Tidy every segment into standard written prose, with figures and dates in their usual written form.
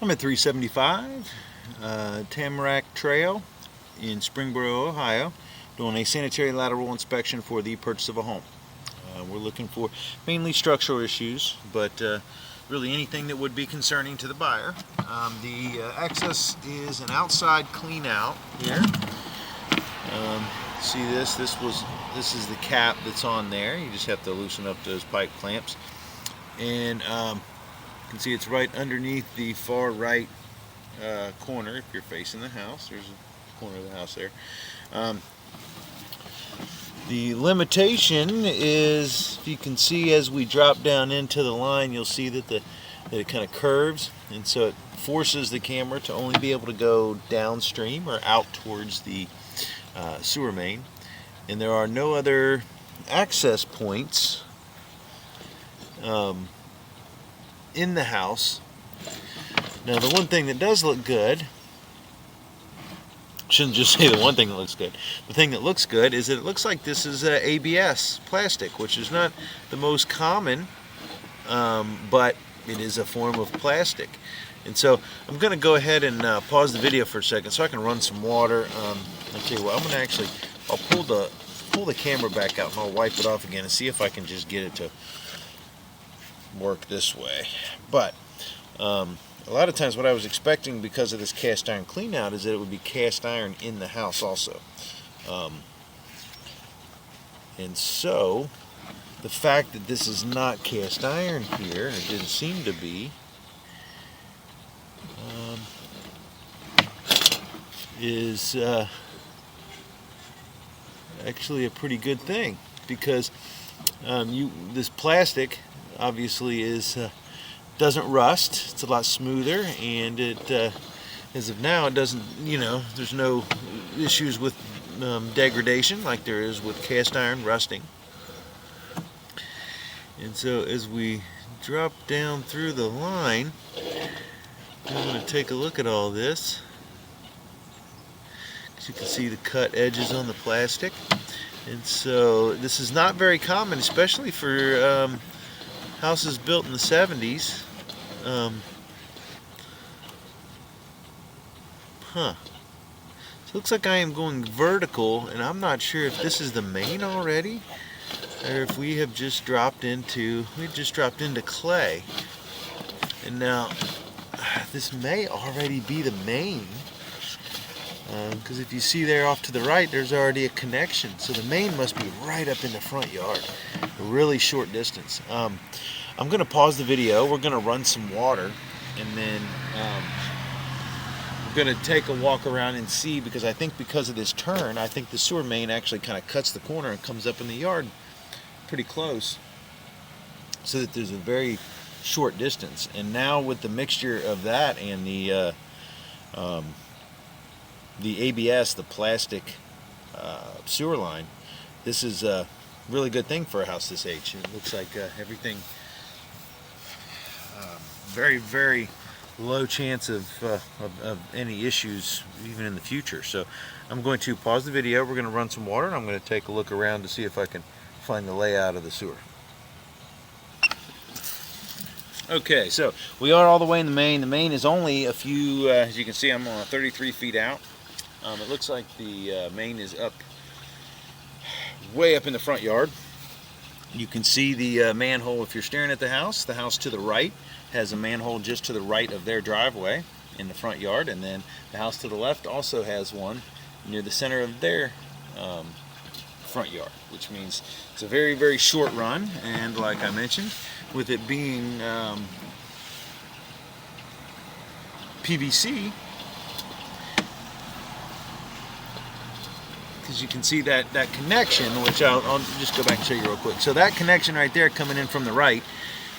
I'm at 375 Tamarack Trail in Springboro, Ohio, doing a sanitary lateral inspection for the purchase of a home. We're looking for mainly structural issues, but really anything that would be concerning to the buyer. The access is an outside clean out here. See this? This is the cap that's on there. You just have to loosen up those pipe clamps, and you can see it's right underneath the far right corner. If you're facing the house, there's a corner of the house there. The limitation is, if you can see as we drop down into the line, you'll see that it kind of curves, and so it forces the camera to only be able to go downstream or out towards the sewer main. And there are no other access points in the house. Now, the one thing that does look good, shouldn't just say the one thing that looks good. The thing that looks good is that it looks like this is ABS plastic, which is not the most common, but it is a form of plastic. And so I'm going to go ahead and pause the video for a second so I can run some water. I'll tell you what, I'm going to I'll pull the camera back out and I'll wipe it off again and see if I can just get it to work this way. But a lot of times what I was expecting because of this cast iron clean out is that it would be cast iron in the house also. And so the fact that this is not cast iron here, and it didn't seem to be, is actually a pretty good thing, because this plastic obviously doesn't rust. It's a lot smoother, and it as of now it doesn't, there's no issues with degradation like there is with cast iron rusting. And so as we drop down through the line, I'm going to take a look at all this. As you can see, the cut edges on the plastic, and so this is not very common, especially for houses built in the 70s. So it looks like I am going vertical, and I'm not sure if this is the main already, or if we have just dropped into clay. And now this may already be the main, because if you see there off to the right, there's already a connection. So the main must be right up in the front yard, a really short distance. I'm going to pause the video. We're going to run some water, and then we're going to take a walk around and see, because I think because of this turn, I think the sewer main actually kind of cuts the corner and comes up in the yard pretty close, so that there's a very short distance. And now with the mixture of that and the ABS, the plastic sewer line, this is a really good thing for a house this age. It looks like everything, very, very low chance of any issues even in the future. So I'm going to pause the video, we're going to run some water, and I'm going to take a look around to see if I can find the layout of the sewer. Okay, so we are all the way in the main. The main is only a few, as you can see, I'm on 33 feet out. It looks like the main is up, way up in the front yard. You can see the manhole if you're staring at the house. The house to the right has a manhole just to the right of their driveway in the front yard, and then the house to the left also has one near the center of their front yard, which means it's a very, very short run. And like I mentioned, with it being PVC, because you can see that connection, which I'll just go back and show you real quick. So that connection right there coming in from the right,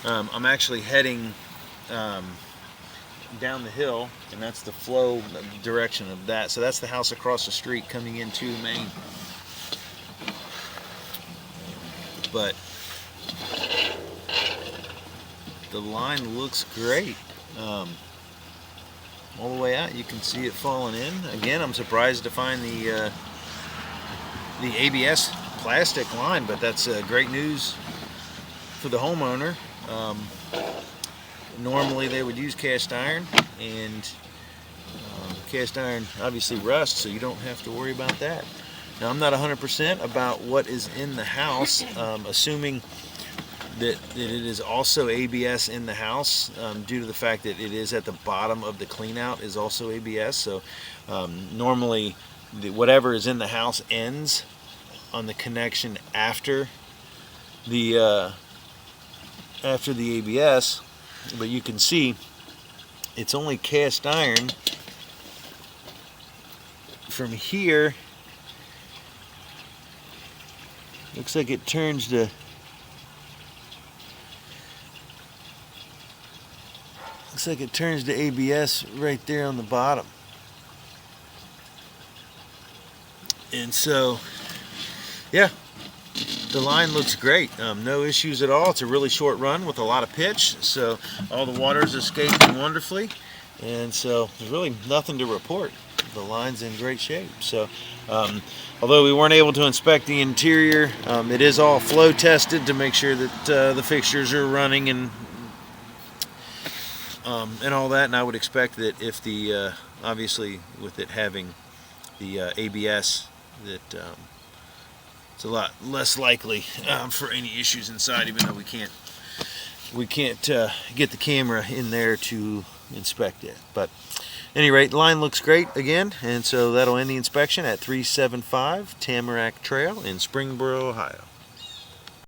I'm actually heading down the hill, and that's the flow direction of that. So that's the house across the street coming into the main. But the line looks great. All the way out, you can see it falling in. Again, I'm surprised to find the ABS plastic line, but that's great news for the homeowner. Normally they would use cast iron, and cast iron obviously rusts, so you don't have to worry about that. Now, I'm not 100% about what is in the house, assuming that it is also ABS in the house, due to the fact that it is at the bottom of the cleanout is also ABS. So normally whatever is in the house ends on the connection after the ABS, but you can see it's only cast iron from here. Looks like it turns to ABS right there on the bottom. And so, yeah, the line looks great. No issues at all. It's a really short run with a lot of pitch, so all the water's escaping wonderfully, and so there's really nothing to report. The line's in great shape. So although we weren't able to inspect the interior, it is all flow tested to make sure that the fixtures are running and all that. And I would expect that if the obviously with it having the ABS, that it's a lot less likely for any issues inside, even though we can't get the camera in there to inspect it. But at any rate, the line looks great again, and so that'll end the inspection at 375 Tamarack Trail in Springboro, Ohio.